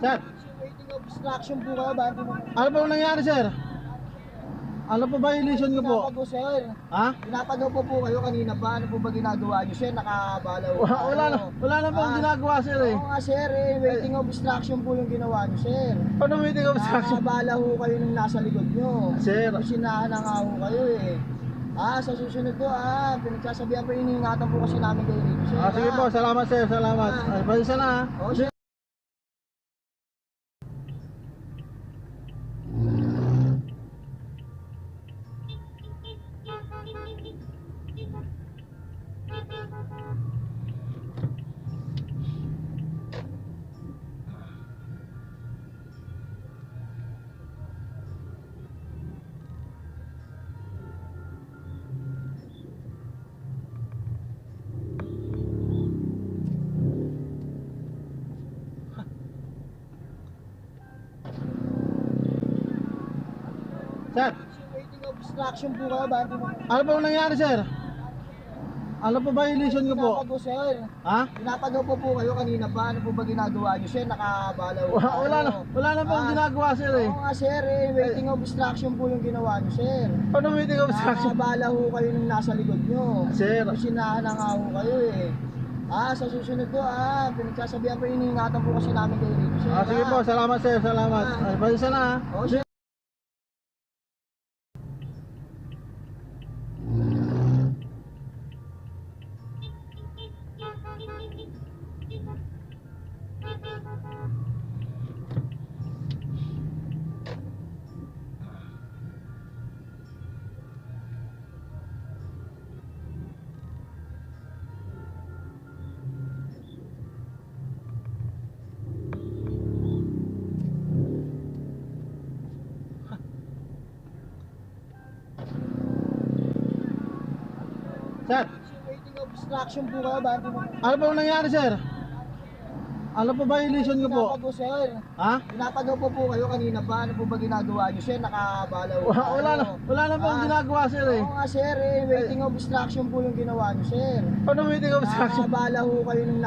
Sir, Waiting obstruction po kayo, bakit mo? ano po nangyari, sir? Ano po violation niyo po? Pinapagaw, sir. Ha? Pinapagaw po kayo kanina pa. Ano po ba ginagawa niyo, sir? Nakabalaw. Wala na po ang ginagawa, sir eh. Oo nga, sir. Waiting obstruction po yung ginawa niyo, sir. Paano waiting obstruction? Nakabala ho kayo nung nasa likod niyo. Sir. Sinahan na nga ho kayo eh. Sa susunod po, pinagsasabihan po, iniingatan po kasi namin kayo rito, sir. Sige po, salamat sir, salamat. Ay, pasensya na ha. Oo, sir. Sir, Waiting obstruction po kayo, bakit mo? ano po nangyari, sir? Ano po violation niyo po? Pinapagaw, sir. Ha? Pinapagaw po kayo kanina pa. Ano po ba ginagawa niyo, sir? Nakabalaw. Wala na po ang ginagawa, sir eh. Oo nga, sir. Waiting obstruction po yung ginawa niyo, sir. Paano waiting obstruction? Nakabala ho kayo nung nasa likod niyo. Sir. Sinahan na nga ho kayo eh. Sa susunod po, pinagsasabihan po, iniingatan po kasi namin kayo rito, sir. Sige po, salamat sir, salamat. Ay, pasensya na ha. Oo, sir. Sir, Waiting obstruction po kayo, bakit mo? ano po nangyari, sir? Ano po violation niyo po? Pinapagaw, sir. Ha? Pinapagaw po kayo kanina pa. Ano po ba ginagawa niyo, sir? Nakabalaw. Wala na po ang ginagawa, sir eh. Oo nga, sir. Waiting obstruction po yung ginawa niyo, sir. Paano waiting obstruction? Nakabala ho kayo nung